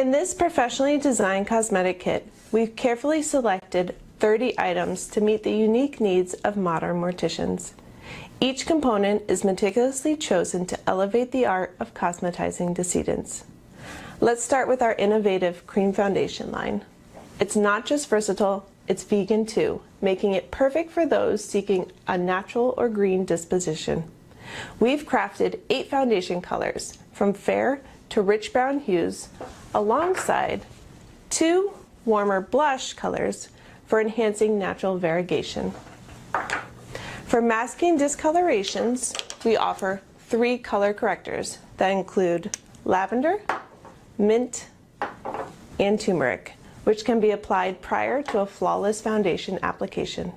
In this professionally designed cosmetic kit, we've carefully selected 30 items to meet the unique needs of modern morticians. Each component is meticulously chosen to elevate the art of cosmetizing decedents. Let's start with our innovative cream foundation line. It's not just versatile, it's vegan too, making it perfect for those seeking a natural or green disposition. We've crafted 8 foundation colors, from fair to rich brown hues, alongside 2 warmer blush colors for enhancing natural variegation. For masking discolorations, we offer 3 color correctors that include lavender, mint, and turmeric, which can be applied prior to a flawless foundation application.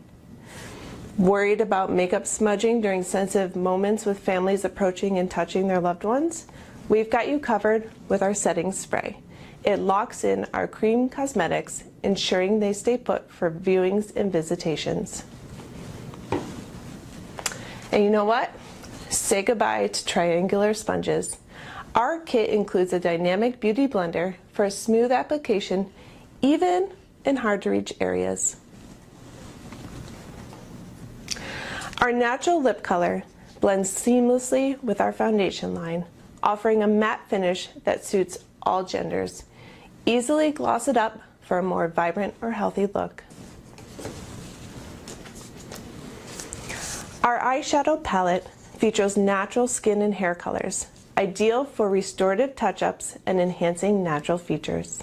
Worried about makeup smudging during sensitive moments with families approaching and touching their loved ones? We've got you covered with our setting spray. It locks in our cream cosmetics, ensuring they stay put for viewings and visitations. And you know what? Say goodbye to triangular sponges. Our kit includes a dynamic beauty blender for a smooth application, even in hard-to-reach areas. Our natural lip color blends seamlessly with our foundation line, offering a matte finish that suits all genders. Easily gloss it up for a more vibrant or healthy look. Our eyeshadow palette features natural skin and hair colors, ideal for restorative touch-ups and enhancing natural features.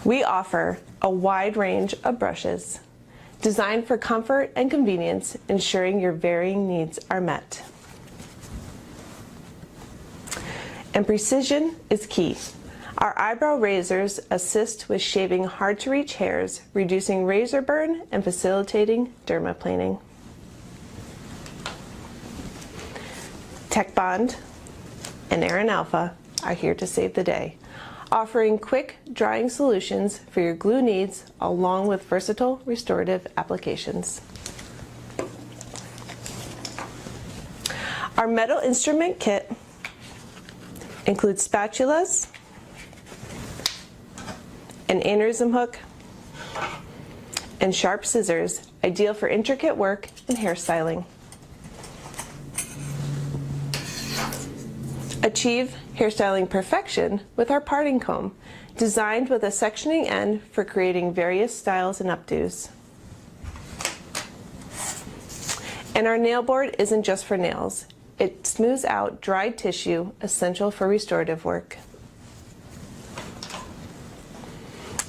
We offer a wide range of brushes, designed for comfort and convenience, ensuring your varying needs are met. And precision is key. Our eyebrow razors assist with shaving hard-to-reach hairs, reducing razor burn and facilitating dermaplaning. Tech Bond and Aran Alpha are here to save the day, offering quick drying solutions for your glue needs along with versatile restorative applications. Our metal instrument kit includes spatulas, an aneurysm hook, and sharp scissors, ideal for intricate work and hairstyling. Achieve hairstyling perfection with our parting comb, designed with a sectioning end for creating various styles and updos. And our nail board isn't just for nails. It smooths out dried tissue, essential for restorative work.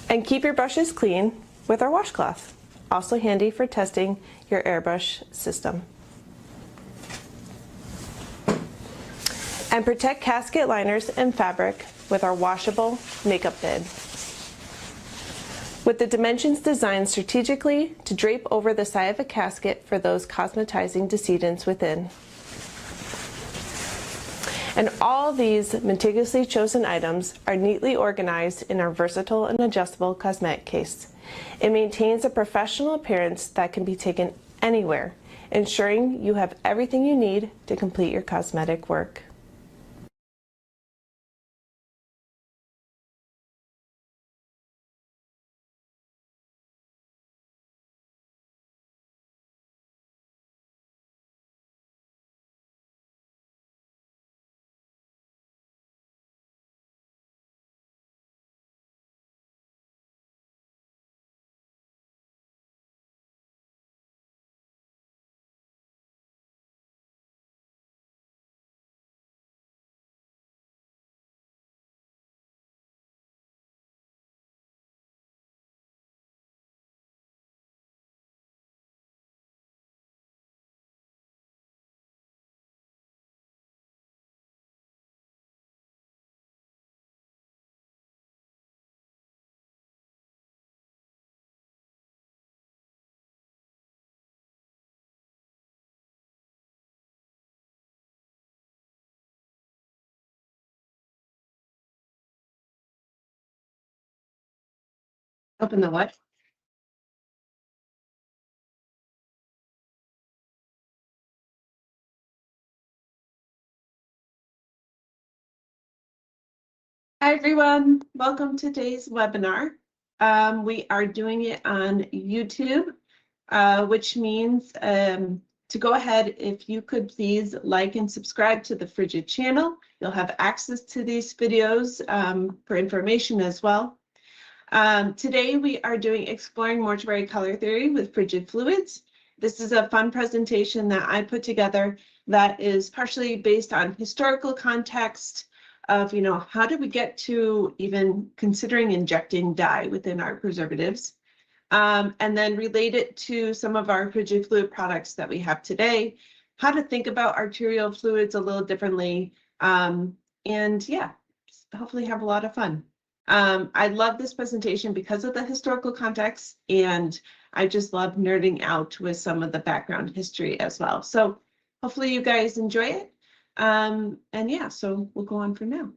And keep your brushes clean with our washcloth, also handy for testing your airbrush system. And protect casket liners and fabric with our washable makeup bid, with the dimensions designed strategically to drape over the side of a casket for those cosmetizing decedents within. And all these meticulously chosen items are neatly organized in our versatile and adjustable cosmetic case. It maintains a professional appearance that can be taken anywhere, ensuring you have everything you need to complete your cosmetic work. Open the what? Hi, everyone. Welcome to today's webinar. We are doing it on YouTube, which means to go ahead, if you could please like and subscribe to the Frigid channel. You'll have access to these videos for information as well. Today we are doing Exploring Mortuary Color Theory with Frigid Fluids. This is a fun presentation that I put together that is partially based on historical context of, how did we get to even considering injecting dye within our preservatives, and then relate it to some of our frigid fluid products that we have today, how to think about arterial fluids a little differently, and yeah, hopefully have a lot of fun. I love this presentation because of the historical context, and I just love nerding out with some of the background history as well. So hopefully you guys enjoy it. And yeah, so we'll go on from now.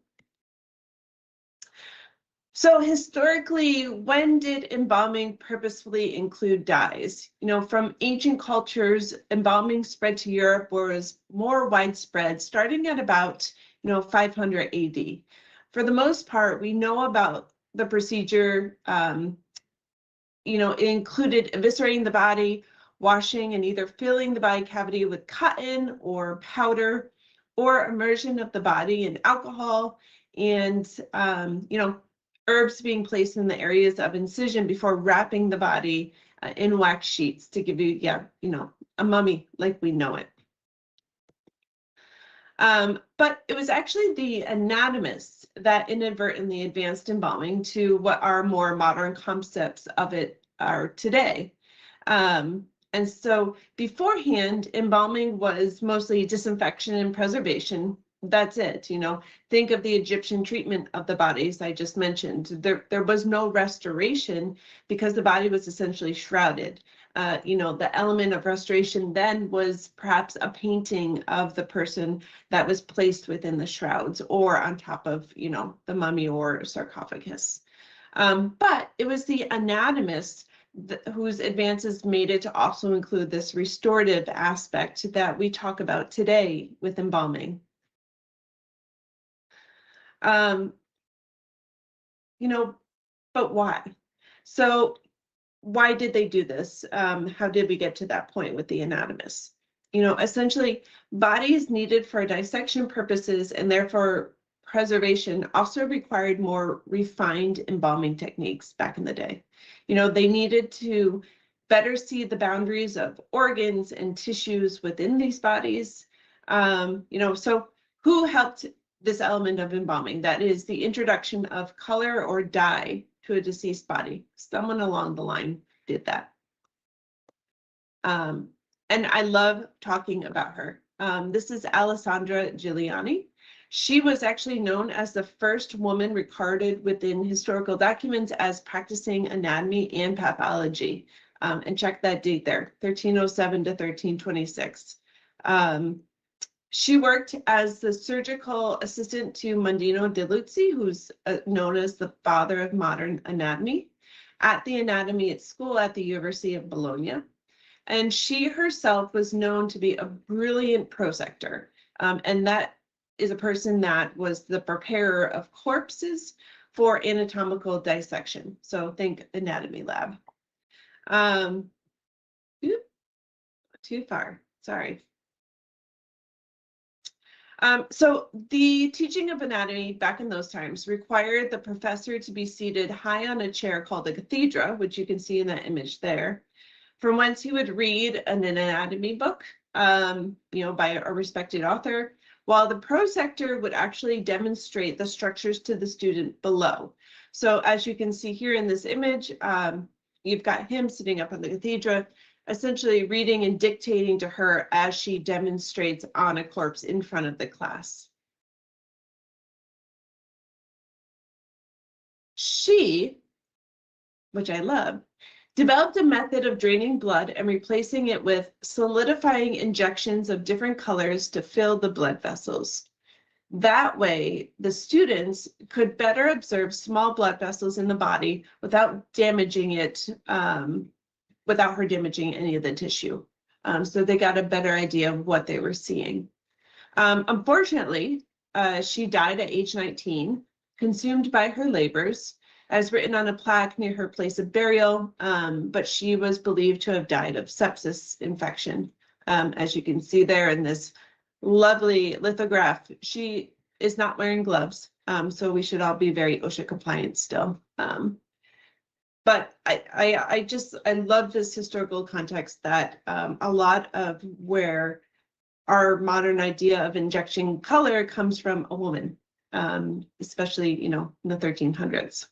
So historically, when did embalming purposefully include dyes? From ancient cultures, embalming spread to Europe was more widespread, starting at about 500 AD. For the most part, we know about the procedure. It included eviscerating the body, washing and either filling the body cavity with cotton or powder, or immersion of the body in alcohol, and herbs being placed in the areas of incision before wrapping the body in wax sheets to give you, a mummy like we know it. But it was actually the anatomists that inadvertently advanced embalming to what our more modern concepts of it are today. And so beforehand, embalming was mostly disinfection and preservation. That's it. Think of the Egyptian treatment of the bodies I just mentioned. There was no restoration because the body was essentially shrouded. The element of restoration then was perhaps a painting of the person that was placed within the shrouds or on top of, the mummy or sarcophagus. But it was the anatomists whose advances made it to also include this restorative aspect that we talk about today with embalming. But why? So why did they do this? How did we get to that point with the anatomists? Essentially, bodies needed for dissection purposes and therefore preservation also required more refined embalming techniques back in the day. They needed to better see the boundaries of organs and tissues within these bodies. So who helped this element of embalming? That is the introduction of color or dye to a deceased body. Someone along the line did that. And I love talking about her. This is Alessandra Giuliani. She was actually known as the first woman recorded within historical documents as practicing anatomy and pathology. And check that date there, 1307 to 1326. She worked as the surgical assistant to Mondino de Luzzi, who's known as the father of modern anatomy, at the anatomy school at the University of Bologna. And she herself was known to be a brilliant prosector. And that is a person that was the preparer of corpses for anatomical dissection. So think anatomy lab. Too far, sorry. So the teaching of anatomy back in those times required the professor to be seated high on a chair called a cathedra, which you can see in that image there, from whence he would read an anatomy book, by a respected author, while the prosector would actually demonstrate the structures to the student below. So as you can see here in this image, you've got him sitting up on the cathedra, essentially reading and dictating to her as she demonstrates on a corpse in front of the class. She, which I love, developed a method of draining blood and replacing it with solidifying injections of different colors to fill the blood vessels. That way, the students could better observe small blood vessels in the body without damaging it, without her damaging any of the tissue. So they got a better idea of what they were seeing. Unfortunately, she died at age 19 consumed by her labors, as written on a plaque near her place of burial, but she was believed to have died of sepsis infection. As you can see there in this lovely lithograph, she is not wearing gloves, so we should all be very OSHA compliant still. But I love this historical context that a lot of where our modern idea of injecting color comes from a woman, especially, in the 1300s.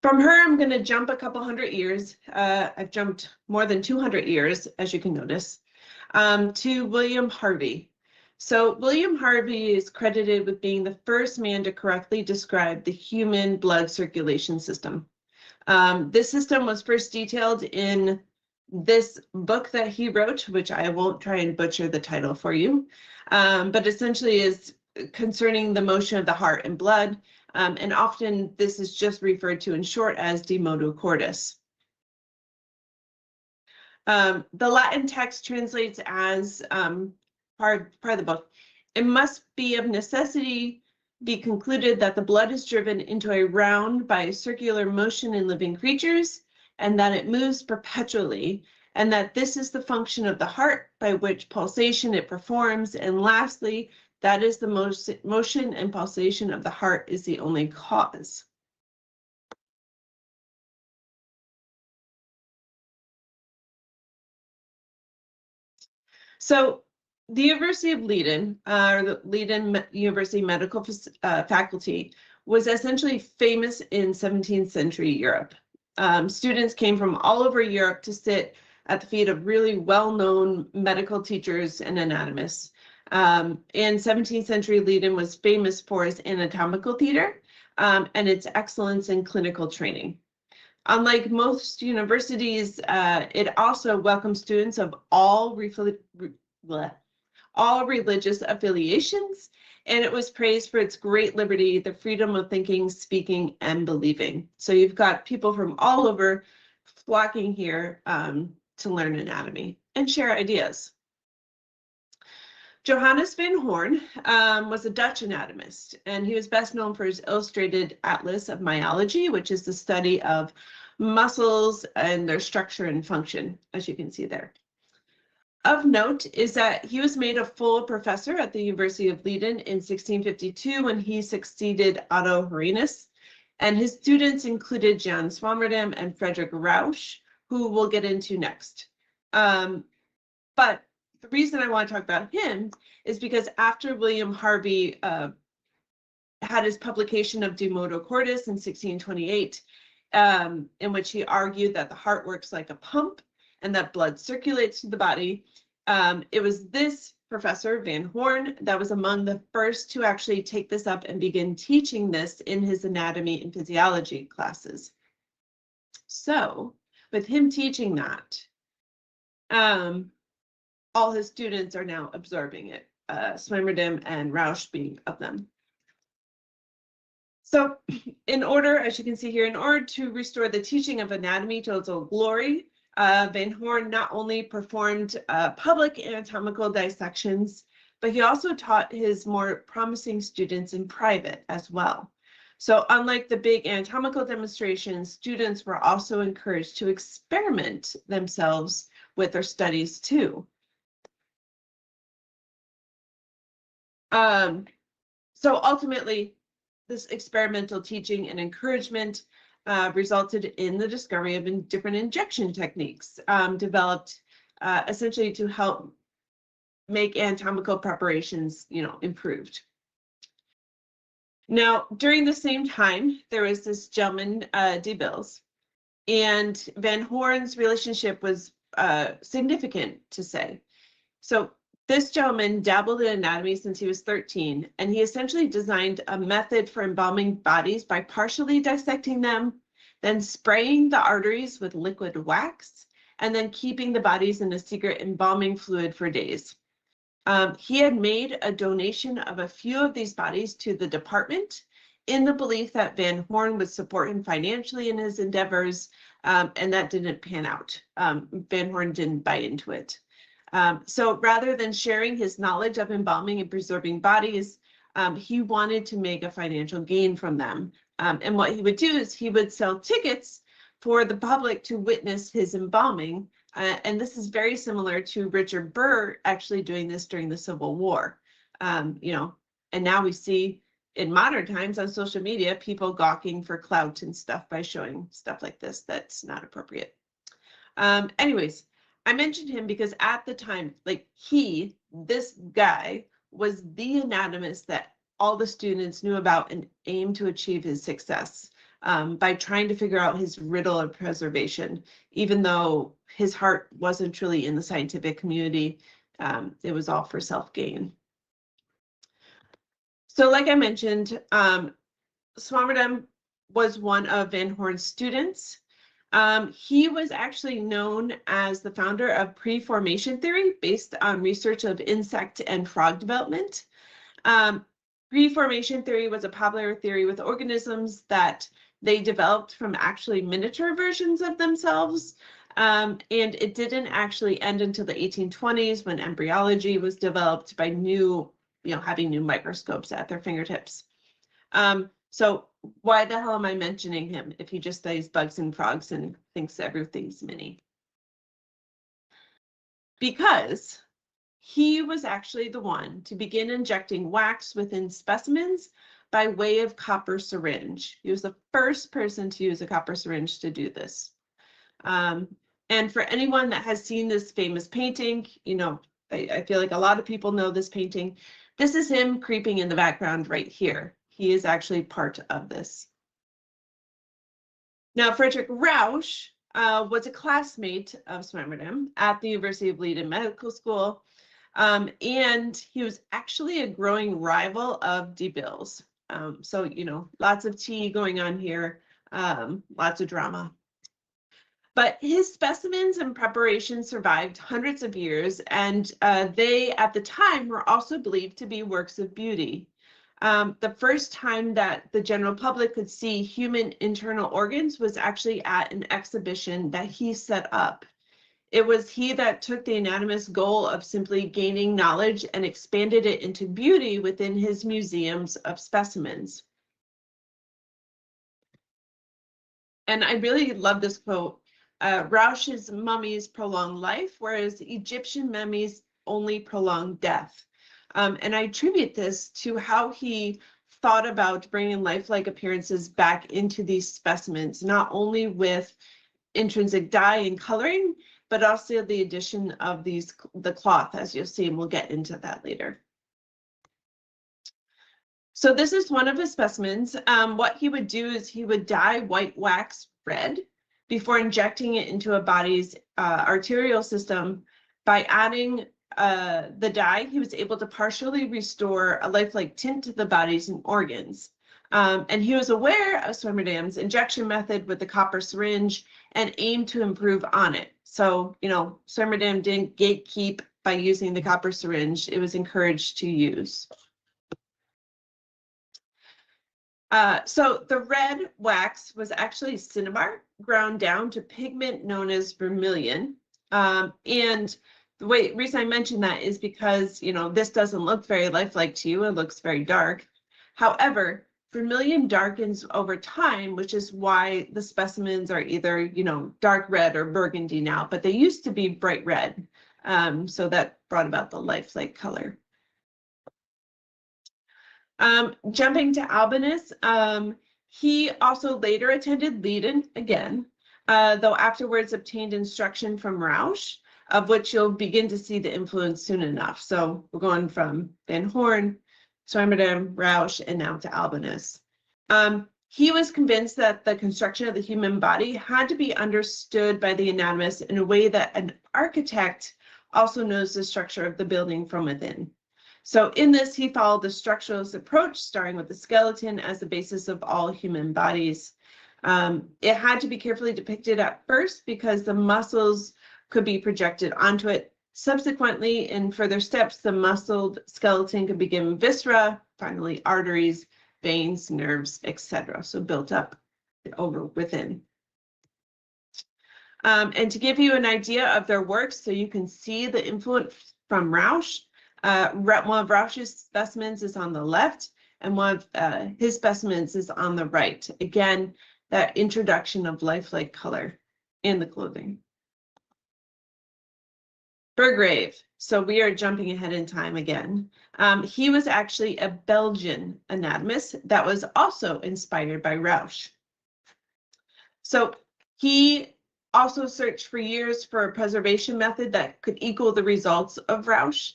From her, I'm going to jump a couple hundred years. I've jumped more than 200 years, as you can notice, to William Harvey. So William Harvey is credited with being the first man to correctly describe the human blood circulation system. This system was first detailed in this book that he wrote, which I won't try and butcher the title for you, but essentially is concerning the motion of the heart and blood. And often this is just referred to in short as de motu cordis. The Latin text translates as part of the book. It must be of necessity be concluded that the blood is driven into a round by circular motion in living creatures, and that it moves perpetually, and that this is the function of the heart by which pulsation it performs, and lastly, that is the motion and pulsation of the heart is the only cause. So the University of Leiden, or the Leiden University Medical Faculty, was essentially famous in 17th century Europe. Students came from all over Europe to sit at the feet of really well-known medical teachers and anatomists. In 17th century, Leiden was famous for its anatomical theater and its excellence in clinical training. Unlike most universities, it also welcomes students of all religious affiliations, and it was praised for its great liberty, the freedom of thinking, speaking, and believing. So you've got people from all over flocking here to learn anatomy and share ideas. Johannes van Hoorn was a Dutch anatomist, and he was best known for his illustrated atlas of myology, which is the study of muscles and their structure and function, as you can see there. Of note is that he was made a full professor at the University of Leiden in 1652 when he succeeded Otto Horenus, and his students included Jan Swammerdam and Frederick Rausch, who we'll get into next. But the reason I want to talk about him is because after William Harvey had his publication of De Motu Cordis in 1628, in which he argued that the heart works like a pump and that blood circulates through the body, it was this professor, Van Hoorn, that was among the first to actually take this up and begin teaching this in his anatomy and physiology classes. So, with him teaching that, all his students are now absorbing it, Swammerdam and Rausch being of them. So in order, as you can see here, in order to restore the teaching of anatomy to its old glory, Van Hoorn not only performed public anatomical dissections, but he also taught his more promising students in private as well. So unlike the big anatomical demonstrations, students were also encouraged to experiment themselves with their studies too. So ultimately, this experimental teaching and encouragement resulted in the discovery of different injection techniques developed essentially to help make anatomical preparations, improved. Now, during the same time, there was this gentleman, De Bills, and Van Hoorn's relationship was significant to say. So this gentleman dabbled in anatomy since he was 13, and he essentially designed a method for embalming bodies by partially dissecting them, then spraying the arteries with liquid wax, and then keeping the bodies in a secret embalming fluid for days. He had made a donation of a few of these bodies to the department in the belief that Van Hoorn would support him financially in his endeavors, and that didn't pan out. Van Hoorn didn't buy into it. So rather than sharing his knowledge of embalming and preserving bodies, he wanted to make a financial gain from them. And what he would do is he would sell tickets for the public to witness his embalming. And this is very similar to Richard Burr actually doing this during the Civil War. You know, and now we see in modern times on social media, people gawking for clout and stuff by showing stuff like this that's not appropriate. Anyways, I mentioned him because at the time, like this guy was the anatomist that all the students knew about and aimed to achieve his success by trying to figure out his riddle of preservation, even though his heart wasn't truly in the scientific community. It was all for self-gain. So like I mentioned, Swammerdam was one of Van Horn's students. He was actually known as the founder of pre-formation theory based on research of insect and frog development. Pre-formation theory was a popular theory with organisms that they developed from actually miniature versions of themselves. And it didn't actually end until the 1820s when embryology was developed by having new microscopes at their fingertips. So why the hell am I mentioning him if he just studies bugs and frogs and thinks everything's mini? Because he was actually the one to begin injecting wax within specimens by way of copper syringe. He was the first person to use a copper syringe to do this. And for anyone that has seen this famous painting, I feel like a lot of people know this painting. This is him creeping in the background right here. He is actually part of this. Now, Friedrich Rausch was a classmate of Swammerdam at the University of Leiden Medical School, and he was actually a growing rival of de Bille's. So, lots of tea going on here, lots of drama. But his specimens and preparations survived hundreds of years, and they, at the time, were also believed to be works of beauty. The first time that the general public could see human internal organs was actually at an exhibition that he set up. It was he that took the anatomist's goal of simply gaining knowledge and expanded it into beauty within his museums of specimens. And I really love this quote. Rausch's mummies prolong life, whereas Egyptian mummies only prolong death. And I attribute this to how he thought about bringing lifelike appearances back into these specimens, not only with intrinsic dye and coloring, but also the addition of the cloth, as you'll see, and we'll get into that later. So this is one of his specimens. What he would do is he would dye white wax red before injecting it into a body's arterial system. By adding the dye, he was able to partially restore a lifelike tint to the bodies and organs. And he was aware of Swammerdam's injection method with the copper syringe and aimed to improve on it. So, Swammerdam didn't gatekeep by using the copper syringe. It was encouraged to use. So the red wax was actually cinnabar ground down to pigment known as vermilion. And the reason I mention that is because, this doesn't look very lifelike to you. It looks very dark. However, vermilion darkens over time, which is why the specimens are either, dark red or burgundy now, but they used to be bright red. So that brought about the lifelike color. Jumping to Albinus, he also later attended Leiden again, though afterwards obtained instruction from Rausch, of which you'll begin to see the influence soon enough. So we're going from Van Horn, Swammerdam, Rausch, and now to Albinus. He was convinced that the construction of the human body had to be understood by the anatomist in a way that an architect also knows the structure of the building from within. So in this, he followed the structuralist approach, starting with the skeleton as the basis of all human bodies. It had to be carefully depicted at first because the muscles could be projected onto it. Subsequently, in further steps, the muscled skeleton could be given viscera, finally arteries, veins, nerves, etc. So built up over within. And to give you an idea of their works, so you can see the influence from Rausch, One of Rausch's specimens is on the left, and one of his specimens is on the right. Again, that introduction of lifelike color in the clothing. Burgrave. So we are jumping ahead in time again. He was actually a Belgian anatomist that was also inspired by Rausch. So he also searched for years for a preservation method that could equal the results of Rausch.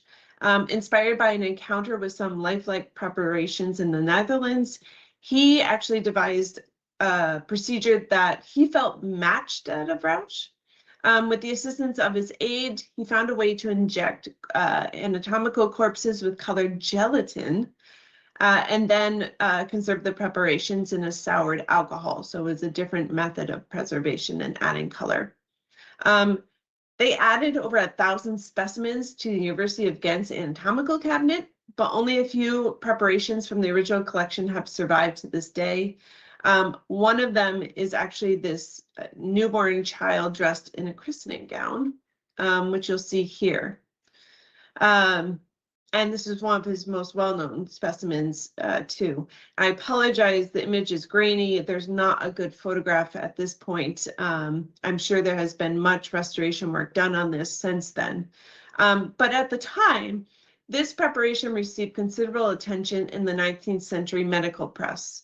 Inspired by an encounter with some lifelike preparations in the Netherlands, he actually devised a procedure that he felt matched that of Rausch. With the assistance of his aide, he found a way to inject anatomical corpses with colored gelatin and then conserve the preparations in a soured alcohol. So it was a different method of preservation and adding color. They added over 1,000 specimens to the University of Ghent's anatomical cabinet, but only a few preparations from the original collection have survived to this day. One of them is actually this newborn child dressed in a christening gown, which you'll see here. And this is one of his most well-known specimens too. I apologize, the image is grainy. There's not a good photograph at this point. I'm sure there has been much restoration work done on this since then. But at the time, this preparation received considerable attention in the 19th century medical press.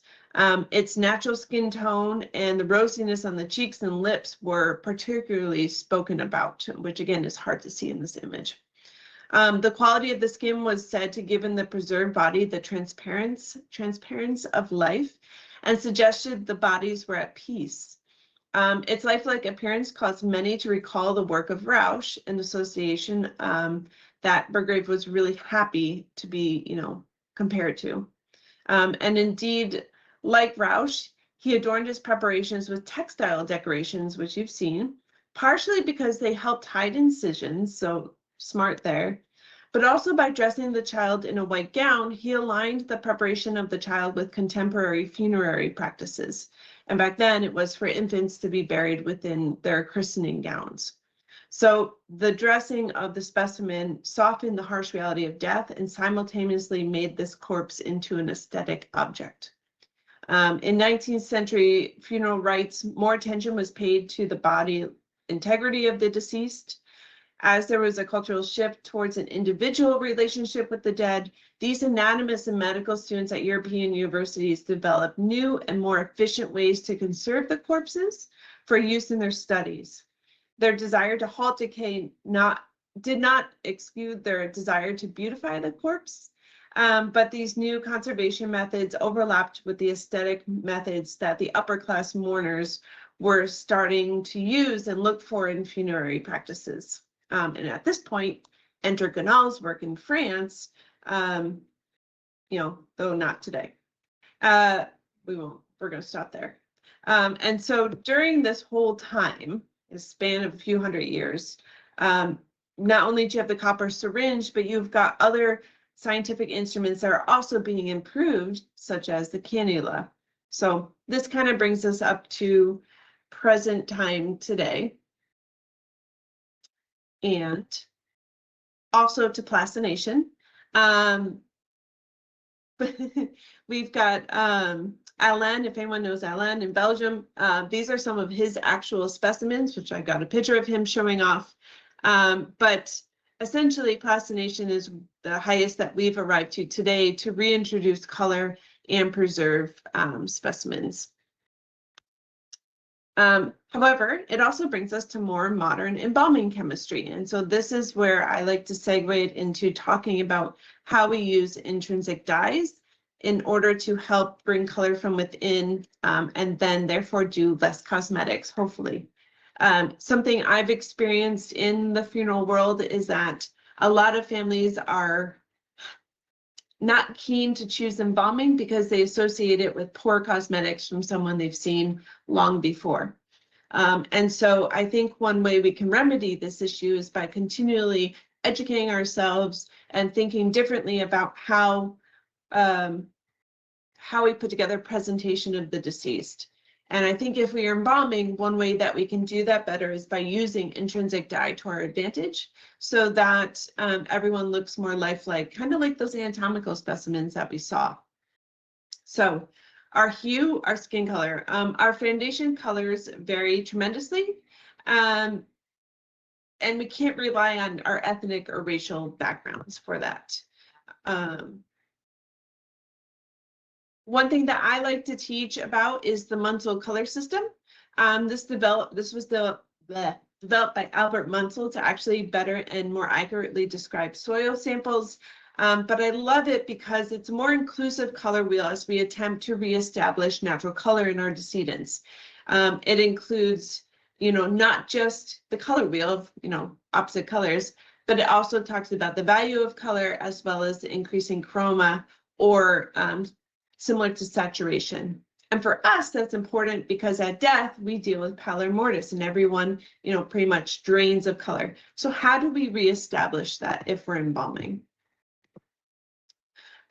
Its natural skin tone and the rosiness on the cheeks and lips were particularly spoken about, which again is hard to see in this image. The quality of the skin was said to give in the preserved body the transparence of life and suggested the bodies were at peace. Its lifelike appearance caused many to recall the work of Rausch, an association that Burgrave was really happy to be, compared to. And indeed, like Rausch, he adorned his preparations with textile decorations, which you've seen, partially because they helped hide incisions, so smart there, but also by dressing the child in a white gown, he aligned the preparation of the child with contemporary funerary practices. And back then it was for infants to be buried within their christening gowns. So the dressing of the specimen softened the harsh reality of death and simultaneously made this corpse into an aesthetic object. In 19th century funeral rites, more attention was paid to the body integrity of the deceased. As there was a cultural shift towards an individual relationship with the dead, these anatomists and medical students at European universities developed new and more efficient ways to conserve the corpses for use in their studies. Their desire to halt decay did not exclude their desire to beautify the corpse, but these new conservation methods overlapped with the aesthetic methods that the upper class mourners were starting to use and look for in funerary practices. And at this point, enter Ganal's work in France, though not today. We're going to stop there. And so during this whole time, a span of a few hundred years, not only do you have the copper syringe, but you've got other scientific instruments that are also being improved, such as the cannula. So this kind of brings us up to present time today. And also to plastination. We've got Alain, if anyone knows Alain in Belgium. These are some of his actual specimens, which I got a picture of him showing off. But essentially, plastination is the highest that we've arrived to today to reintroduce color and preserve specimens. However, it also brings us to more modern embalming chemistry. And so this is where I like to segue it into talking about how we use intrinsic dyes in order to help bring color from within and then therefore do less cosmetics, hopefully. Something I've experienced in the funeral world is that a lot of families are not keen to choose embalming because they associate it with poor cosmetics from someone they've seen long before. And so I think one way we can remedy this issue is by continually educating ourselves and thinking differently about how we put together presentation of the deceased. And I think if we are embalming, one way that we can do that better is by using intrinsic dye to our advantage, so that everyone looks more lifelike, kind of like those anatomical specimens that we saw. So our hue, our skin color, our foundation colors vary tremendously. And we can't rely on our ethnic or racial backgrounds for that. One thing that I like to teach about is the Munsell color system. This was developed by Albert Munsell to actually better and more accurately describe soil samples. But I love it because it's a more inclusive color wheel as we attempt to reestablish natural color in our decedents. It includes, not just the color wheel of, opposite colors, but it also talks about the value of color as well as the increasing chroma, or similar to saturation. And for us, that's important because at death, we deal with pallor mortis, and everyone, pretty much drains of color. So how do we reestablish that if we're embalming?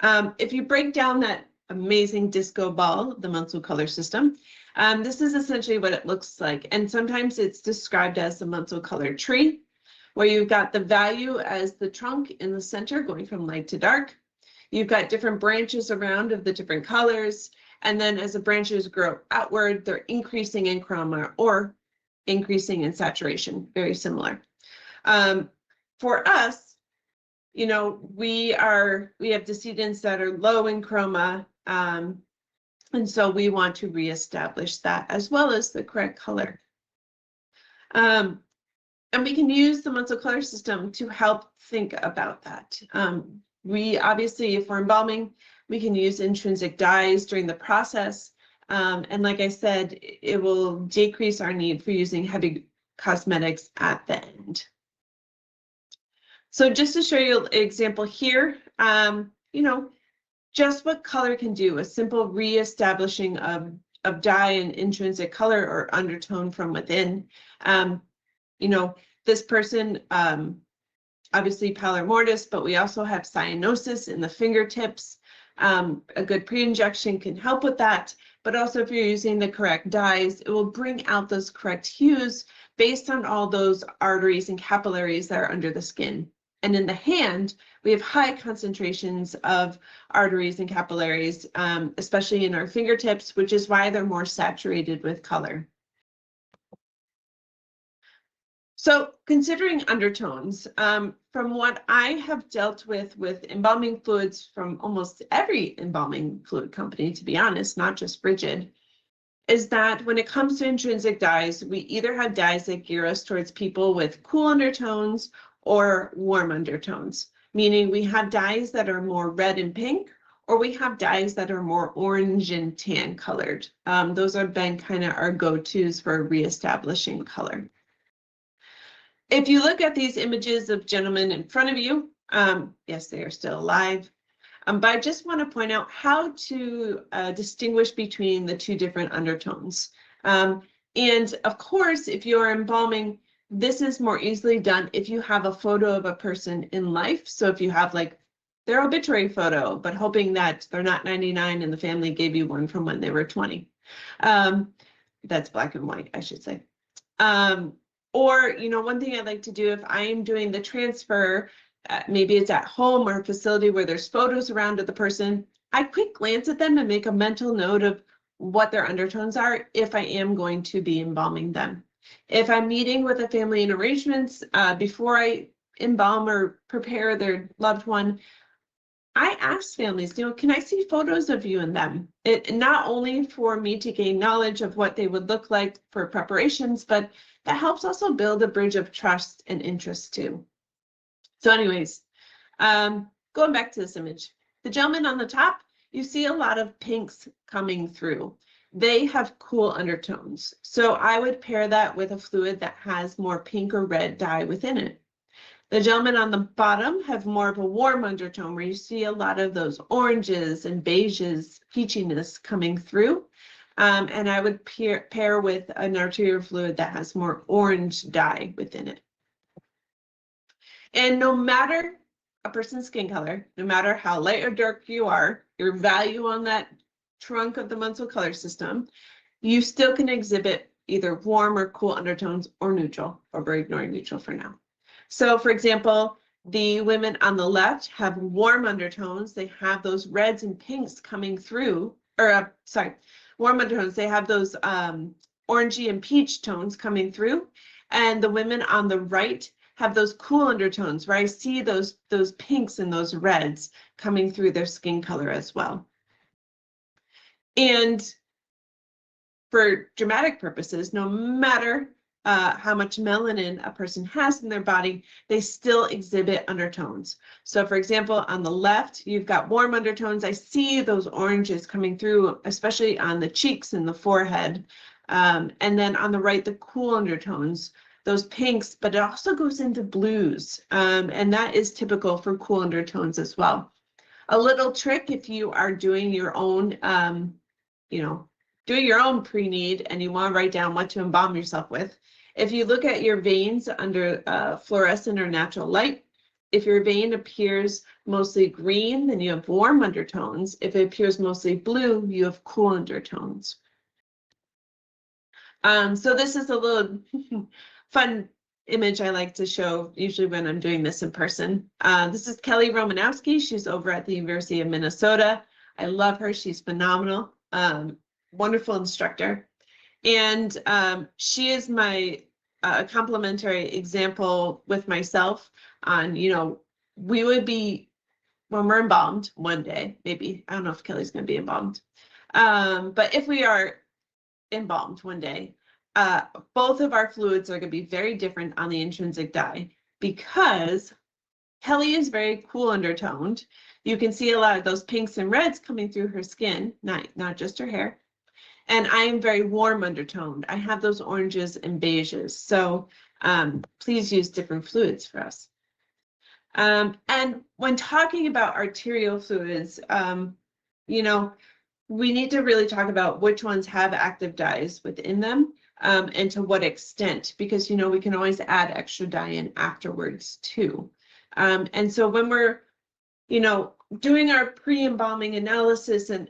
If you break down that amazing disco ball, the Munsell color system, this is essentially what it looks like. And sometimes it's described as the Munsell color tree, where you've got the value as the trunk in the center going from light to dark. You've got different branches around of the different colors. And then as the branches grow outward, they're increasing in chroma or increasing in saturation, very similar. For us, we have decedents that are low in chroma. And so we want to reestablish that as well as the correct color. And we can use the Munsell color system to help think about that. We obviously, if we're embalming, we can use intrinsic dyes during the process. And like I said, it will decrease our need for using heavy cosmetics at the end. So just to show you an example here, just what color can do, a simple reestablishing of dye and intrinsic color or undertone from within. This person, obviously pallor mortis, but we also have cyanosis in the fingertips. A good pre-injection can help with that, but also if you're using the correct dyes, it will bring out those correct hues based on all those arteries and capillaries that are under the skin. And in the hand, we have high concentrations of arteries and capillaries, especially in our fingertips, which is why they're more saturated with color. So considering undertones, from what I have dealt with embalming fluids from almost every embalming fluid company, to be honest, not just Frigid, is that when it comes to intrinsic dyes, we either have dyes that gear us towards people with cool undertones or warm undertones, meaning we have dyes that are more red and pink, or we have dyes that are more orange and tan colored. Those have been kind of our go-tos for reestablishing color. If you look at these images of gentlemen in front of you, yes, they are still alive. But I just want to point out how to distinguish between the two different undertones. And of course, if you're embalming, this is more easily done if you have a photo of a person in life. So if you have like their obituary photo, but hoping that they're not 99 and the family gave you one from when they were 20. That's black and white, I should say. Or, one thing I like to do if I am doing the transfer, maybe it's at home or a facility where there's photos around of the person, I quick glance at them and make a mental note of what their undertones are if I am going to be embalming them. If I'm meeting with a family in arrangements before I embalm or prepare their loved one, I ask families, can I see photos of you and them? It not only for me to gain knowledge of what they would look like for preparations, but that helps also build a bridge of trust and interest too. So anyways, going back to this image, the gentleman on the top, you see a lot of pinks coming through. They have cool undertones. So I would pair that with a fluid that has more pink or red dye within it. The gentlemen on the bottom have more of a warm undertone where you see a lot of those oranges and beiges, peachiness coming through. And I would pair with an arterial fluid that has more orange dye within it. And no matter a person's skin color, no matter how light or dark you are, your value on that trunk of the Munsell color system, you still can exhibit either warm or cool undertones or neutral, or we're ignoring neutral for now. So for example, the women on the left have warm undertones. They have those reds and pinks coming through, or warm undertones. They have those orangey and peach tones coming through. And the women on the right have those cool undertones where I see those pinks and those reds coming through their skin color as well. And for dramatic purposes, no matter how much melanin a person has in their body, they still exhibit undertones. So for example, on the left, you've got warm undertones. I see those oranges coming through, especially on the cheeks and the forehead. And then on the right, the cool undertones, those pinks, but it also goes into blues. And that is typical for cool undertones as well. A little trick if you are doing your own, doing your own pre-need and you want to write down what to embalm yourself with. If you look at your veins under fluorescent or natural light, if your vein appears mostly green, then you have warm undertones. If it appears mostly blue, you have cool undertones. So this is a little fun image I like to show usually when I'm doing this in person. This is Kelly Romanowski. She's over at the University of Minnesota. I love her. She's phenomenal. Wonderful instructor. And she is my complementary example with myself on, we would be, when we're embalmed one day, maybe, I don't know if Kelly's going to be embalmed, but if we are embalmed one day, both of our fluids are going to be very different on the intrinsic dye because Kelly is very cool undertoned. You can see a lot of those pinks and reds coming through her skin, not just her hair. And I am very warm undertoned. I have those oranges and beiges. So please use different fluids for us. And when talking about arterial fluids, we need to really talk about which ones have active dyes within them and to what extent, because, we can always add extra dye in afterwards too. And so when we're, doing our pre-embalming analysis and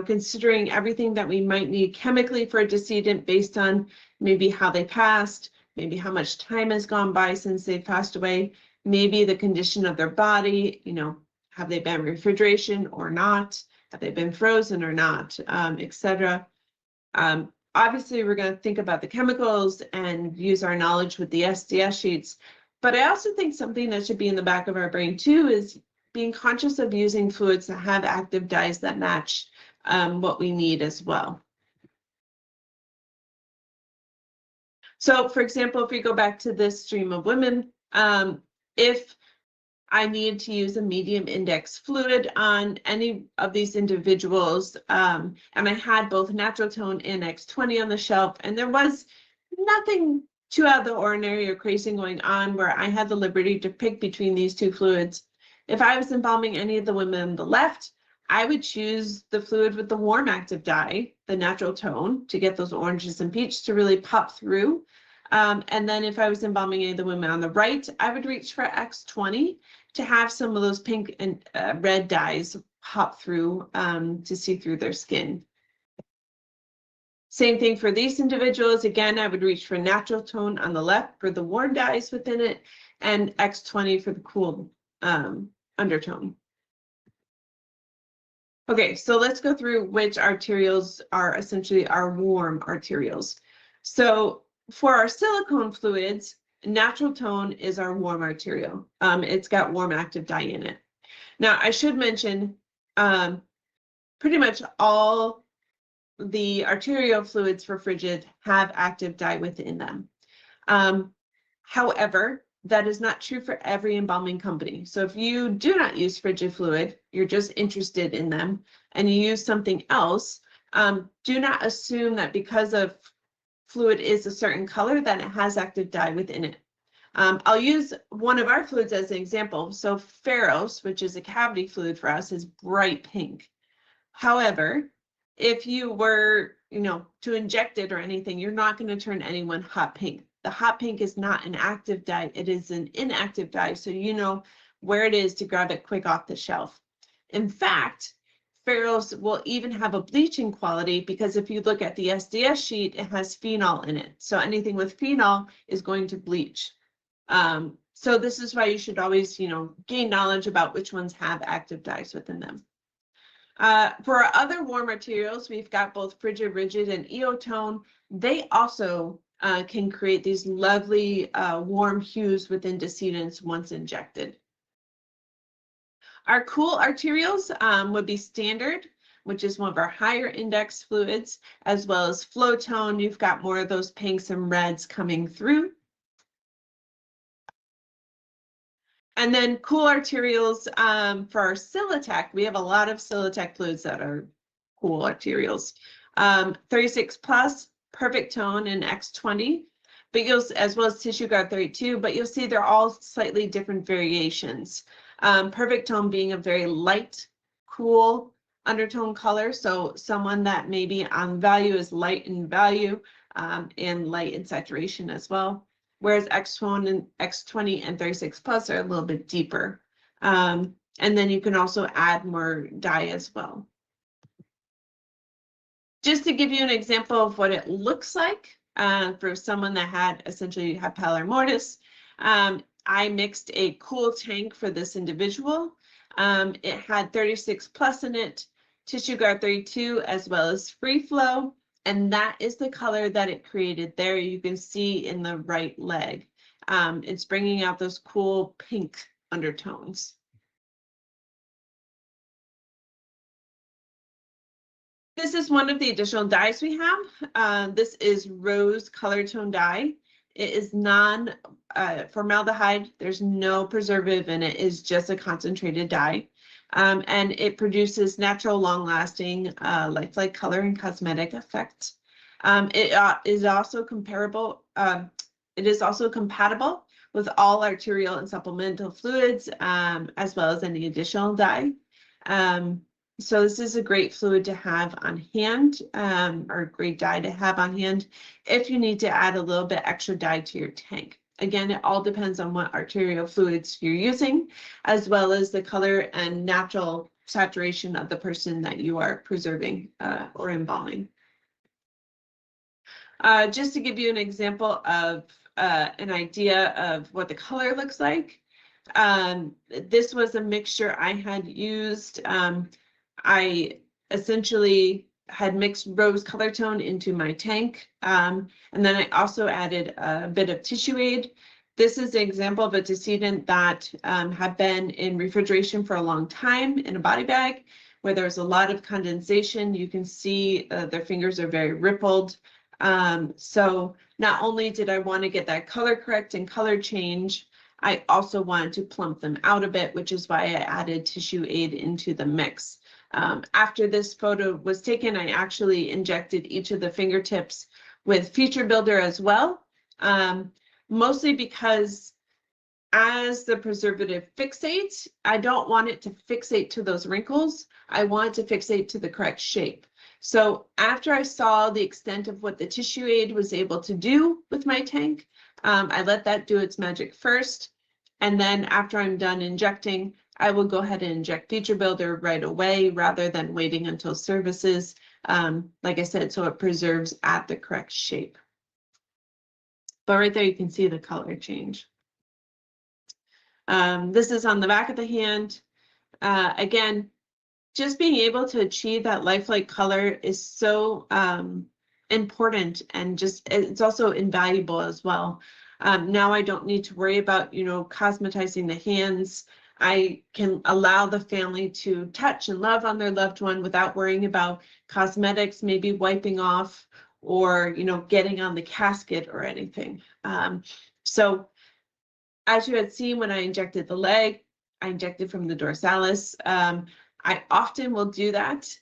considering everything that we might need chemically for a decedent based on maybe how they passed, maybe how much time has gone by since they passed away, maybe the condition of their body, have they been refrigeration or not? Have they been frozen or not, etc. Obviously, we're going to think about the chemicals and use our knowledge with the SDS sheets. But I also think something that should be in the back of our brain too is being conscious of using fluids that have active dyes that match what we need as well. So for example, if we go back to this stream of women, if I need to use a medium index fluid on any of these individuals, and I had both natural tone and X20 on the shelf, and there was nothing too out of the ordinary or crazy going on where I had the liberty to pick between these two fluids. If I was embalming any of the women on the left, I would choose the fluid with the warm active dye, the natural tone, to get those oranges and peach to really pop through. And then if I was embalming any of the women on the right, I would reach for X20 to have some of those pink and red dyes pop through to see through their skin. Same thing for these individuals. Again, I would reach for natural tone on the left for the warm dyes within it and X20 for the cool undertone. Okay, so let's go through which arterials are essentially our warm arterials. So for our silicone fluids, natural tone is our warm arterial. It's got warm active dye in it. Now, I should mention pretty much all the arterial fluids for frigid have active dye within them. However, that is not true for every embalming company. So if you do not use frigid fluid, you're just interested in them, and you use something else, do not assume that because of fluid is a certain color, that it has active dye within it. I'll use one of our fluids as an example. So Pharos, which is a cavity fluid for us, is bright pink. However, if you were, to inject it or anything, you're not going to turn anyone hot pink. The hot pink is not an active dye, it is an inactive dye, so you know where it is to grab it quick off the shelf. In fact, ferrules will even have a bleaching quality, because if you look at the SDS sheet, it has phenol in it. So anything with phenol is going to bleach. So this is why you should always, gain knowledge about which ones have active dyes within them. For our other warm materials, we've got both frigid, rigid, and eotone. They also can create these lovely warm hues within decedents once injected. Our cool arterials would be standard, which is one of our higher index fluids, as well as flow tone. You've got more of those pinks and reds coming through. And then cool arterials for our Silitech, we have a lot of Silitech fluids that are cool arterials. 36 plus, perfect tone, and X20, but as well as tissue guard 32, but you'll see they're all slightly different variations. Perfect tone being a very light, cool undertone color. So someone that maybe on value is light in value and light in saturation as well. Whereas X20 and 36 plus are a little bit deeper. And then you can also add more dye as well. Just to give you an example of what it looks like for someone that had essentially had pallor mortis, I mixed a cool tank for this individual. It had 36 plus in it, tissue guard 32, as well as free flow. And that is the color that it created there. You can see in the right leg. It's bringing out those cool pink undertones. This is one of the additional dyes we have. This is rose color tone dye. It is non-formaldehyde. There's no preservative in it. It's just a concentrated dye. And it produces natural, long-lasting, lifelike color and cosmetic effect. It is also comparable. It is also compatible with all arterial and supplemental fluids, as well as any additional dye. So this is a great fluid to have on hand, or a great dye to have on hand if you need to add a little bit extra dye to your tank. Again, it all depends on what arterial fluids you're using, as well as the color and natural saturation of the person that you are preserving or embalming. Just to give you an example of an idea of what the color looks like, this was a mixture I had used. I essentially had mixed rose color tone into my tank. And then I also added a bit of tissue aid. This is an example of a decedent that had been in refrigeration for a long time in a body bag where there's a lot of condensation. You can see their fingers are very rippled. So not only did I want to get that color correct and color change, I also wanted to plump them out a bit, which is why I added tissue aid into the mix. After this photo was taken, I actually injected each of the fingertips with Feature Builder as well, mostly because as the preservative fixates, I don't want it to fixate to those wrinkles. I want it to fixate to the correct shape. So after I saw the extent of what the tissue aid was able to do with my tank, I let that do its magic first. And then after I'm done injecting, I will go ahead and inject Feature Builder right away rather than waiting until services, like I said, so it preserves at the correct shape. But right there, you can see the color change. This is on the back of the hand. Again, just being able to achieve that lifelike color is so important, and just it's also invaluable as well. Now I don't need to worry about, cosmetizing the hands. I can allow the family to touch and love on their loved one without worrying about cosmetics, maybe wiping off or, getting on the casket or anything. So as you had seen when I injected the leg, I injected from the dorsalis. I often will do that,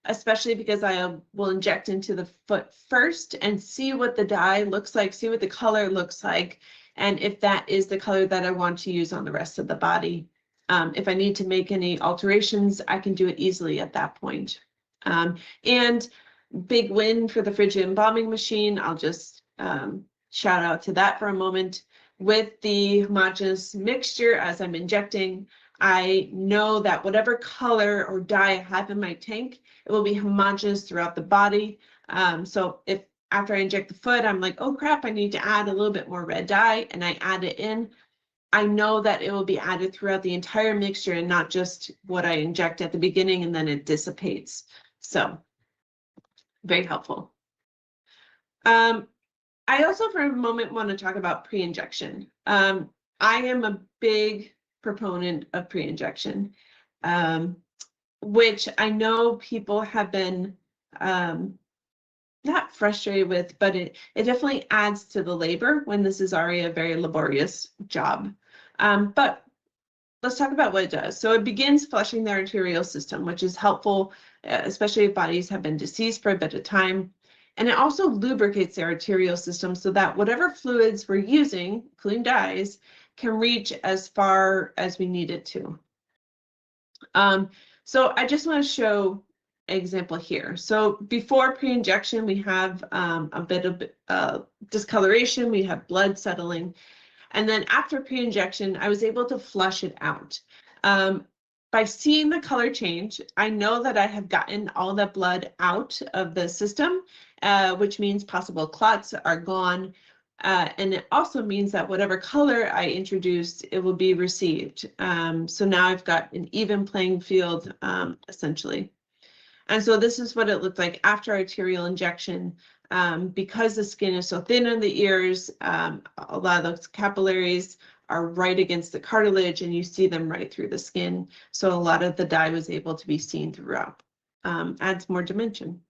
especially because I will inject into the foot first and see what the dye looks like, see what the color looks like, and if that is the color that I want to use on the rest of the body. If I need to make any alterations, I can do it easily at that point. And big win for the Frigid embalming machine. I'll just shout out to that for a moment. With the homogeneous mixture as I'm injecting, I know that whatever color or dye I have in my tank, it will be homogeneous throughout the body. So if after I inject the foot, I'm like, oh crap, I need to add a little bit more red dye, and I add it in, I know that it will be added throughout the entire mixture and not just what I inject at the beginning and then it dissipates. So very helpful. I also for a moment want to talk about pre-injection. I am a big proponent of pre-injection, which I know people have been not frustrated with, but it definitely adds to the labor when this is already a very laborious job. But let's talk about what it does. So it begins flushing the arterial system, which is helpful, especially if bodies have been deceased for a bit of time. And it also lubricates the arterial system so that whatever fluids we're using, including dyes, can reach as far as we need it to. So I just want to show an example here. So before pre-injection, we have a bit of discoloration, we have blood settling. And then after pre-injection, I was able to flush it out. By seeing the color change, I know that I have gotten all the blood out of the system, which means possible clots are gone. And it also means that whatever color I introduced, it will be received. So now I've got an even playing field, essentially. And so this is what it looked like after arterial injection. Because the skin is so thin in the ears, a lot of those capillaries are right against the cartilage and you see them right through the skin. So a lot of the dye was able to be seen throughout. Adds more dimension.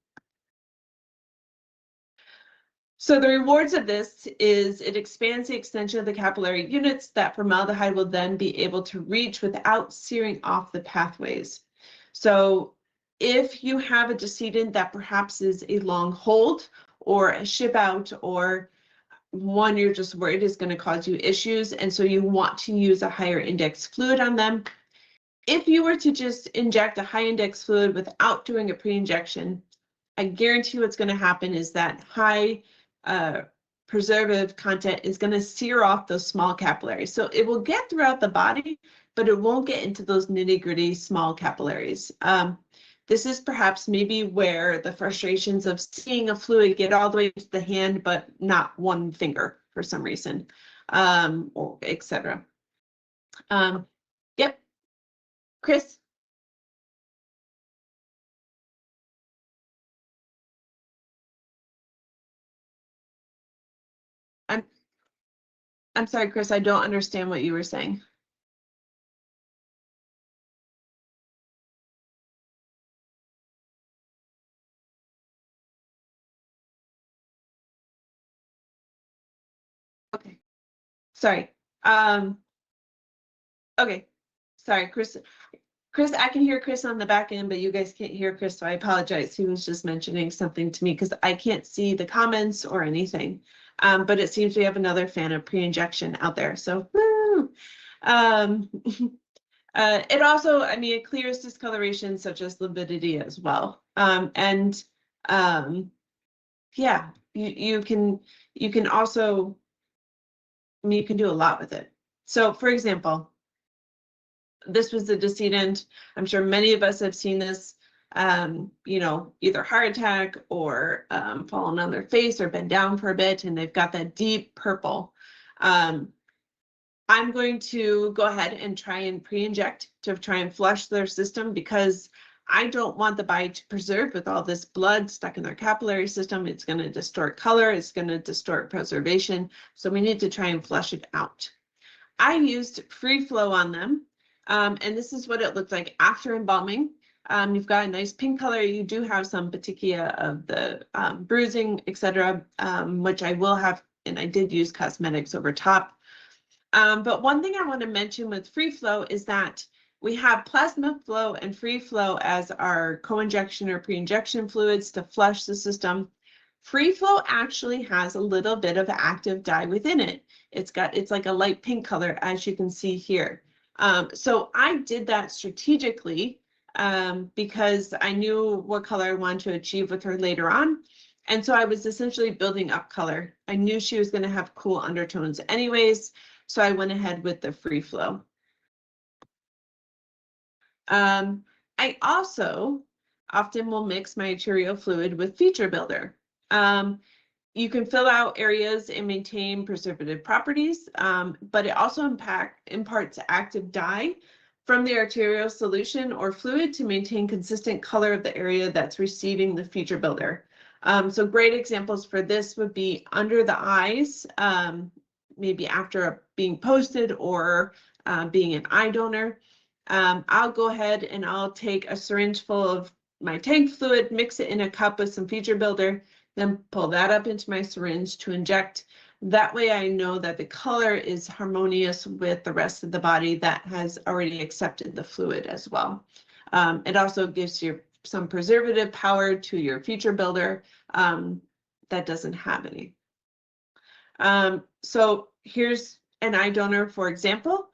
So the rewards of this is it expands the extension of the capillary units that formaldehyde will then be able to reach without searing off the pathways. So if you have a decedent that perhaps is a long hold or a ship out or one you're just worried is going to cause you issues, and so you want to use a higher index fluid on them, if you were to just inject a high index fluid without doing a pre-injection, I guarantee what's going to happen is that high preservative content is going to sear off those small capillaries. So it will get throughout the body, but it won't get into those nitty-gritty small capillaries. This is perhaps maybe where the frustrations of seeing a fluid get all the way to the hand, but not one finger for some reason, or etc. Yep, Chris. I'm sorry, Chris, I don't understand what you were saying. Okay, sorry. Okay, sorry, Chris. Chris, I can hear Chris on the back end, but you guys can't hear Chris, so I apologize. He was just mentioning something to me because I can't see the comments or anything. But it seems we have another fan of pre-injection out there, so woo! It also, I mean, it clears discoloration such as lividity as well. Yeah, you can also, I mean, you can do a lot with it. So for example, this was the decedent. I'm sure many of us have seen this, you know, either heart attack or fallen on their face or been down for a bit, and they've got that deep purple. I'm going to go ahead and try and pre-inject to try and flush their system because I don't want the body to preserve with all this blood stuck in their capillary system. It's going to distort color. It's going to distort preservation. So we need to try and flush it out. I used free flow on them. And this is what it looked like after embalming. You've got a nice pink color. You do have some petechia of the bruising, etc., which I will have, and I did use cosmetics over top. But one thing I want to mention with free flow is that we have plasma flow and free flow as our co-injection or pre-injection fluids to flush the system. Free flow actually has a little bit of active dye within it. It's like a light pink color, as you can see here. So I did that strategically because I knew what color I wanted to achieve with her later on. And so I was essentially building up color. I knew she was going to have cool undertones anyways. So I went ahead with the free flow. I also often will mix my arterial fluid with feature builder. You can fill out areas and maintain preservative properties, but it also imparts active dye from the arterial solution or fluid to maintain consistent color of the area that's receiving the feature builder. So great examples for this would be under the eyes, maybe after being posted or being an eye donor. I'll go ahead and I'll take a syringe full of my tank fluid, mix it in a cup with some feature builder, then pull that up into my syringe to inject. That way I know that the color is harmonious with the rest of the body that has already accepted the fluid as well. It also gives you some preservative power to your feature builder that doesn't have any. So here's an eye donor, for example.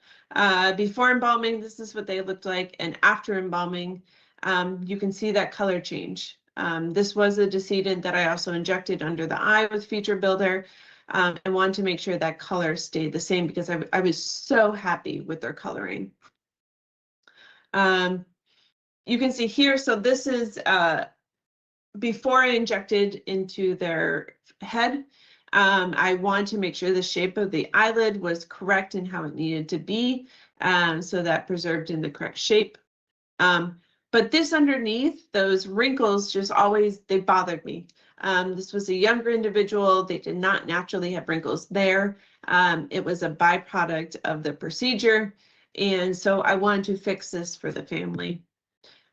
Before embalming, this is what they looked like, and after embalming, you can see that color change. This was a decedent that I also injected under the eye with feature builder. I wanted to make sure that color stayed the same because I was so happy with their coloring. You can see here, so this is before I injected into their head. I wanted to make sure the shape of the eyelid was correct and how it needed to be, so that preserved in the correct shape. But this underneath, those wrinkles just always, they bothered me. This was a younger individual. They did not naturally have wrinkles there. It was a byproduct of the procedure. And so I wanted to fix this for the family.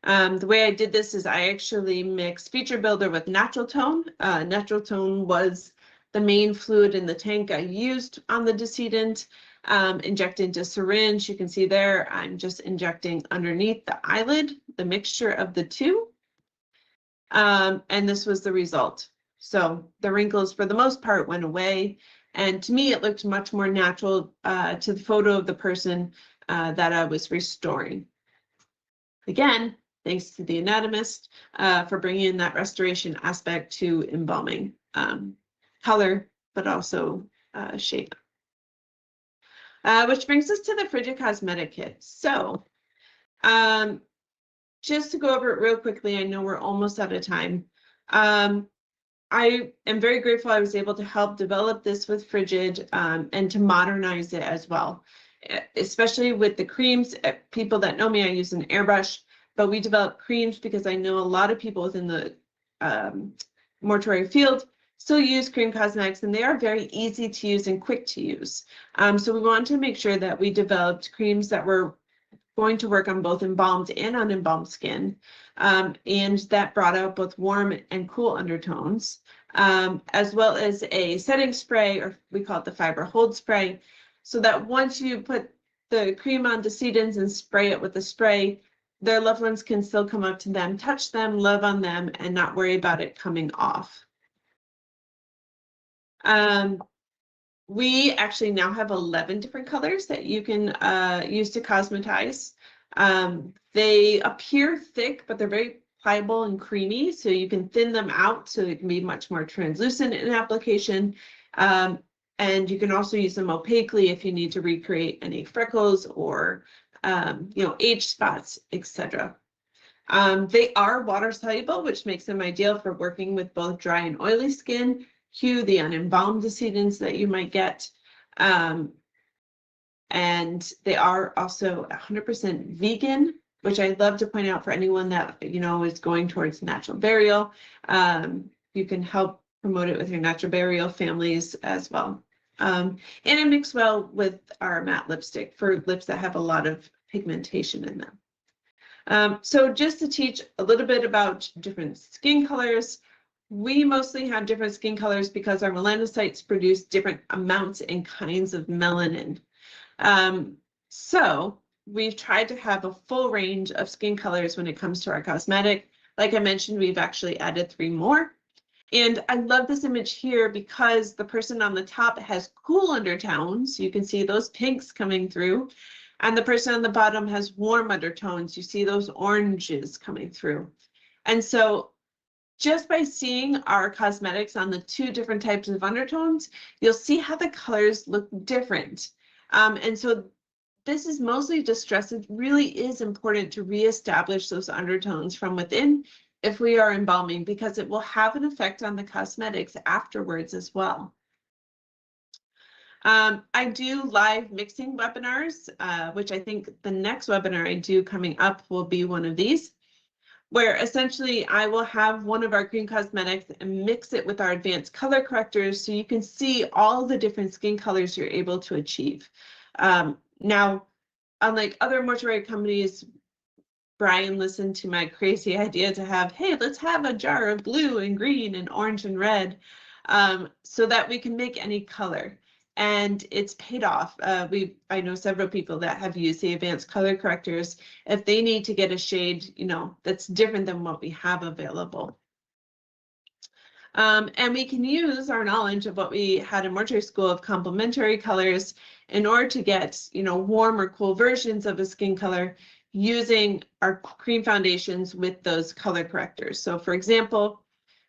The way I did this is I actually mixed feature builder with natural tone. Natural tone was the main fluid in the tank I used on the decedent. Inject into syringe. You can see there, I'm just injecting underneath the eyelid, the mixture of the two. And this was the result. So the wrinkles for the most part went away. And to me, it looked much more natural to the photo of the person that I was restoring. Again, thanks to the anatomist for bringing in that restoration aspect to embalming, color, but also shape. Which brings us to the Frigid cosmetic kit. So just to go over it real quickly, I know we're almost out of time. I am very grateful I was able to help develop this with Frigid and to modernize it as well, especially with the creams. People that know me, I use an airbrush, but we develop creams because I know a lot of people within the mortuary field still use cream cosmetics, and they are very easy to use and quick to use. So we wanted to make sure that we developed creams that were going to work on both embalmed and unembalmed skin, and that brought out both warm and cool undertones, as well as a setting spray, or we call it the fiber hold spray, so that once you put the cream on decedents and spray it with the spray, their loved ones can still come up to them, touch them, love on them, and not worry about it coming off. We actually now have 11 different colors that you can use to cosmetize. They appear thick, but they're very pliable and creamy, so you can thin them out so it can be much more translucent in application. And you can also use them opaquely if you need to recreate any freckles or age spots, etc. They are water soluble, which makes them ideal for working with both dry and oily skin. Cue the unembalmed decedents that you might get. And they are also 100% vegan, which I'd love to point out for anyone that is going towards natural burial. You can help promote it with your natural burial families as well. And it mixes well with our matte lipstick for lips that have a lot of pigmentation in them. So just to teach a little bit about different skin colors, we mostly have different skin colors because our melanocytes produce different amounts and kinds of melanin. So we've tried to have a full range of skin colors when it comes to our cosmetic. Like I mentioned, we've actually added 3 more. And I love this image here because the person on the top has cool undertones. You can see those pinks coming through. And the person on the bottom has warm undertones. You see those oranges coming through. And so just by seeing our cosmetics on the 2 different types of undertones, you'll see how the colors look different. And so this is mostly distress, it really is important to reestablish those undertones from within if we are embalming, because it will have an effect on the cosmetics afterwards as well. I do live mixing webinars, which I think the next webinar I do coming up will be one of these, where essentially I will have one of our green cosmetics and mix it with our advanced color correctors so you can see all the different skin colors you're able to achieve. Now, unlike other mortuary companies, Brian listened to my crazy idea to have, hey, let's have a jar of blue and green and orange and red so that we can make any color. And it's paid off. I know several people that have used the advanced color correctors. If they need to get a shade, you know, that's different than what we have available. And we can use our knowledge of what we had in mortuary school of complementary colors in order to get, you know, warm or cool versions of a skin color using our cream foundations with those color correctors. So for example,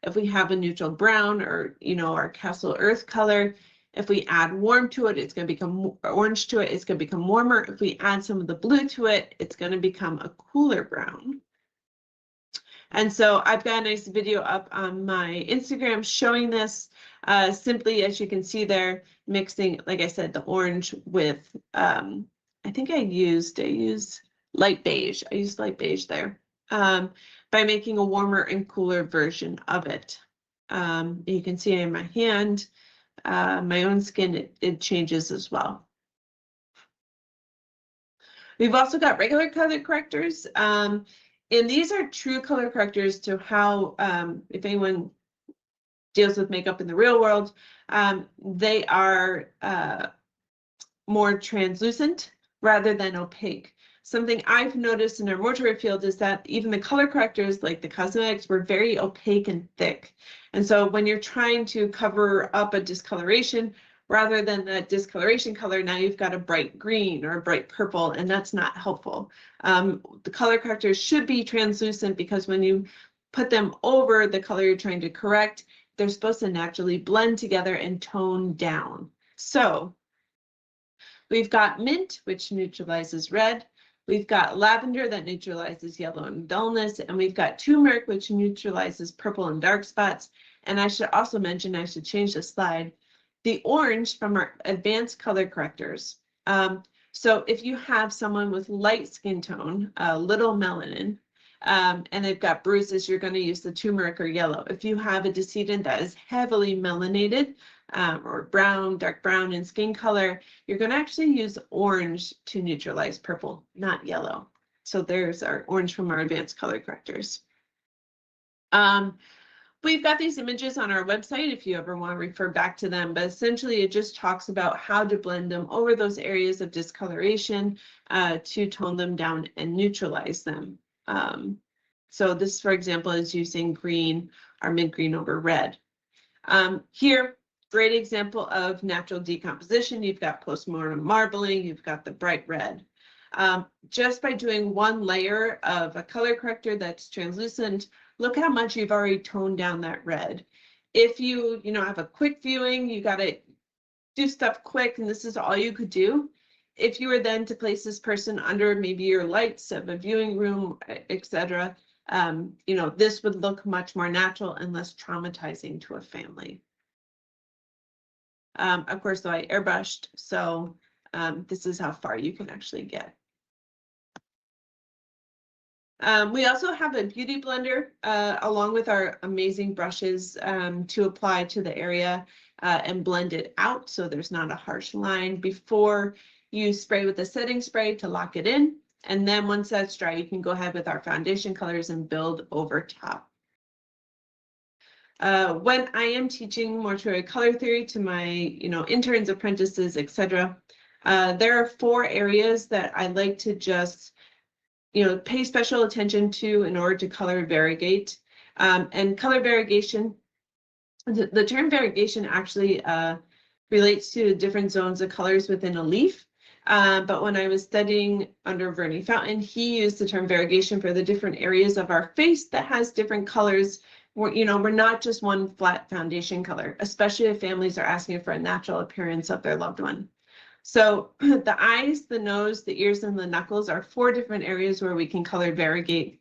if we have a neutral brown or, you know, our Castle Earth color, if we add warm to it, it's going to become orange to it, it's going to become warmer. If we add some of the blue to it, it's going to become a cooler brown. And so I've got a nice video up on my Instagram showing this simply, as you can see there, mixing, like I said, the orange with, I think I used light beige. I used light beige there by making a warmer and cooler version of it. You can see in my hand, my own skin, it changes as well. We've also got regular color correctors. And these are true color correctors to how, if anyone deals with makeup in the real world, they are more translucent rather than opaque. Something I've noticed in our mortuary field is that even the color correctors, like the cosmetics, were very opaque and thick. And so when you're trying to cover up a discoloration, rather than that discoloration color, now you've got a bright green or a bright purple, and that's not helpful. The color correctors should be translucent because when you put them over the color you're trying to correct, they're supposed to naturally blend together and tone down. So we've got mint, which neutralizes red. We've got lavender that neutralizes yellow and dullness, and we've got turmeric, which neutralizes purple and dark spots. And I should also mention, I should change the slide, the orange from our advanced color correctors. So if you have someone with light skin tone, little melanin, and they've got bruises, you're going to use the turmeric or yellow. If you have a decedent that is heavily melanated or brown, dark brown in skin color, you're going to actually use orange to neutralize purple, not yellow. So there's our orange from our advanced color correctors. We've got these images on our website if you ever want to refer back to them, but essentially it just talks about how to blend them over those areas of discoloration to tone them down and neutralize them. So this, for example, is using green, our mint green over red. Here, great example of natural decomposition. You've got postmortem marbling, you've got the bright red. Just by doing one layer of a color corrector that's translucent, look how much you've already toned down that red. If you have a quick viewing, you got to do stuff quick, and this is all you could do. If you were then to place this person under maybe your lights of a viewing room, etc., this would look much more natural and less traumatizing to a family. Of course, though, I airbrushed, so this is how far you can actually get. We also have a beauty blender along with our amazing brushes to apply to the area and blend it out so there's not a harsh line before you spray with the setting spray to lock it in. And then once that's dry, you can go ahead with our foundation colors and build over top. When I am teaching mortuary color theory to my interns, apprentices, etc., there are 4 areas that I like to just pay special attention to in order to color variegate. And color variegation, the term variegation actually relates to different zones of colors within a leaf. But when I was studying under Verney Fountain, he used the term variegation for the different areas of our face that has different colors. We're not just one flat foundation color, especially if families are asking for a natural appearance of their loved one. So the eyes, the nose, the ears, and the knuckles are 4 different areas where we can color variegate,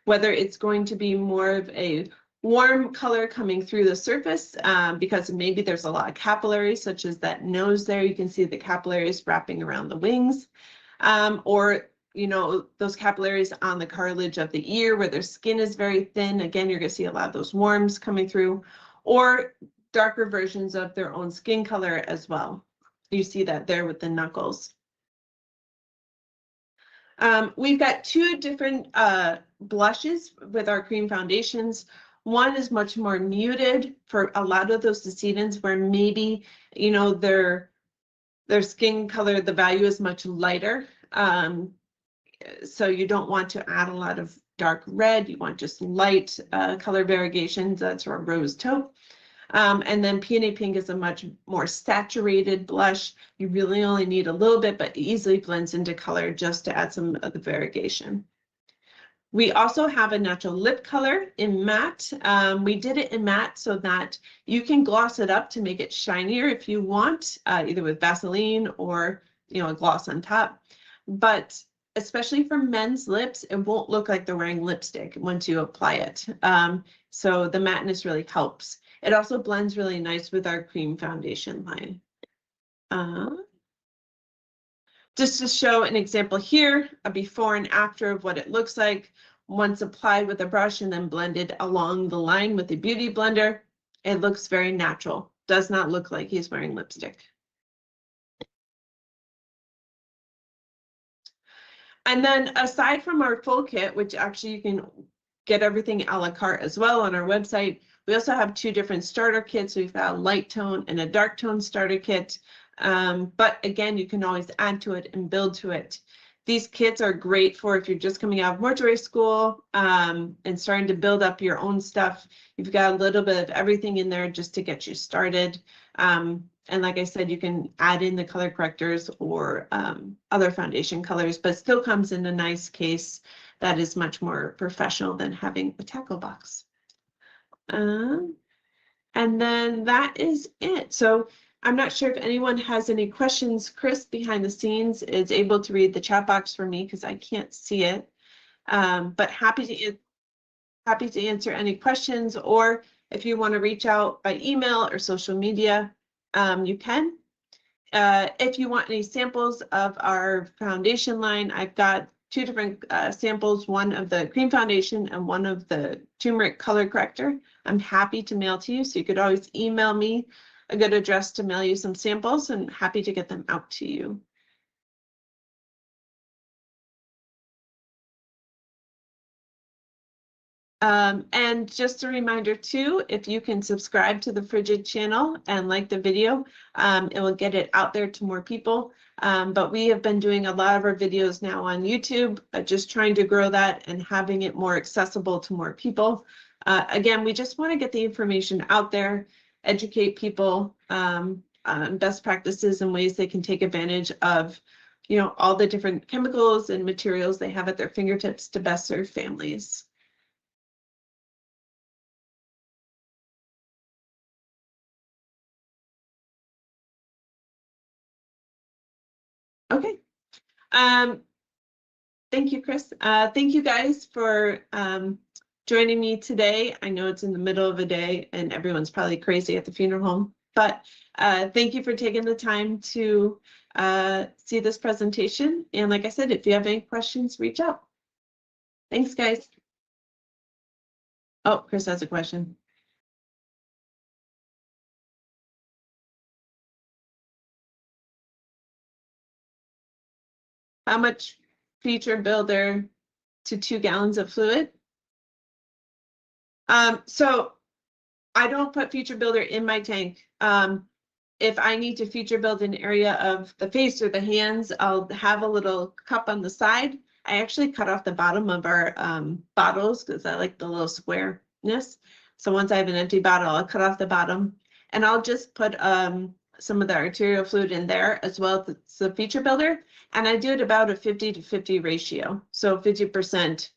whether it's going to be more of a warm color coming through the surface because maybe there's a lot of capillaries, such as that nose there. You can see the capillaries wrapping around the wings, or those capillaries on the cartilage of the ear where their skin is very thin. Again, you're going to see a lot of those warms coming through, or darker versions of their own skin color as well. You see that there with the knuckles. We've got 2 different blushes with our cream foundations. One is much more muted for a lot of those decedents where maybe, their skin color, the value is much lighter. So you don't want to add a lot of dark red. You want just light color variations. That's our rose taupe. And then Peony Pink is a much more saturated blush. You really only need a little bit, but it easily blends into color just to add some of the variegation. We also have a natural lip color in matte. We did it in matte so that you can gloss it up to make it shinier if you want, either with Vaseline or a gloss on top. But especially for men's lips, it won't look like they're wearing lipstick once you apply it. So the matteness really helps. It also blends really nice with our cream foundation line. Just to show an example here, a before and after of what it looks like once applied with a brush and then blended along the line with the Beauty Blender. It looks very natural. Does not look like he's wearing lipstick. And then aside from our full kit, which actually you can get everything a la carte as well on our website, we also have 2 different starter kits. We've got a light tone and a dark tone starter kit. But again, you can always add to it and build to it. These kits are great for if you're just coming out of mortuary school and starting to build up your own stuff. You've got a little bit of everything in there just to get you started. And like I said, you can add in the color correctors or other foundation colors, but still comes in a nice case that is much more professional than having a tackle box. And then that is it. So I'm not sure if anyone has any questions. Chris behind the scenes is able to read the chat box for me because I can't see it. But happy to answer any questions, or if you want to reach out by email or social media, you can. If you want any samples of our foundation line, I've got 2 different samples, one of the cream foundation and one of the turmeric color corrector. I'm happy to mail to you, so you could always email me a good address to mail you some samples, and happy to get them out to you. And just a reminder too, if you can subscribe to the Frigid channel and like the video, it will get it out there to more people. But we have been doing a lot of our videos now on YouTube, just trying to grow that and having it more accessible to more people. Again, we just want to get the information out there, educate people on best practices and ways they can take advantage of, all the different chemicals and materials they have at their fingertips to best serve families. Okay. Thank you, Chris. Thank you guys for joining me today. I know it's in the middle of a day and everyone's probably crazy at the funeral home, but thank you for taking the time to see this presentation. And like I said, if you have any questions, reach out. Thanks, guys. Oh, Chris has a question. How much feature builder to 2 gallons of fluid? So I don't put feature builder in my tank. If I need to feature build an area of the face or the hands, I'll have a little cup on the side. I actually cut off the bottom of our bottles because I like the little squareness. So once I have an empty bottle, I'll cut off the bottom and I'll just put some of the arterial fluid in there as well as the feature builder. And I do it about a 50-50 ratio. So 50%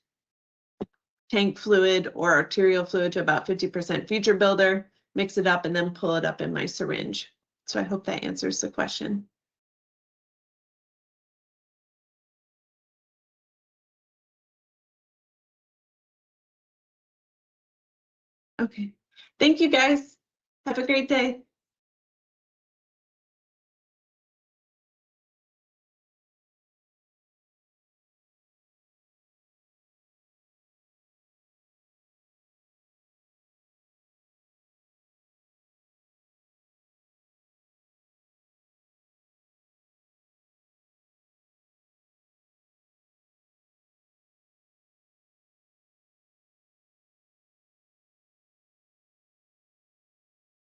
tank fluid or arterial fluid to about 50% feature builder, mix it up and then pull it up in my syringe. So I hope that answers the question. Okay. Thank you, guys. Have a great day.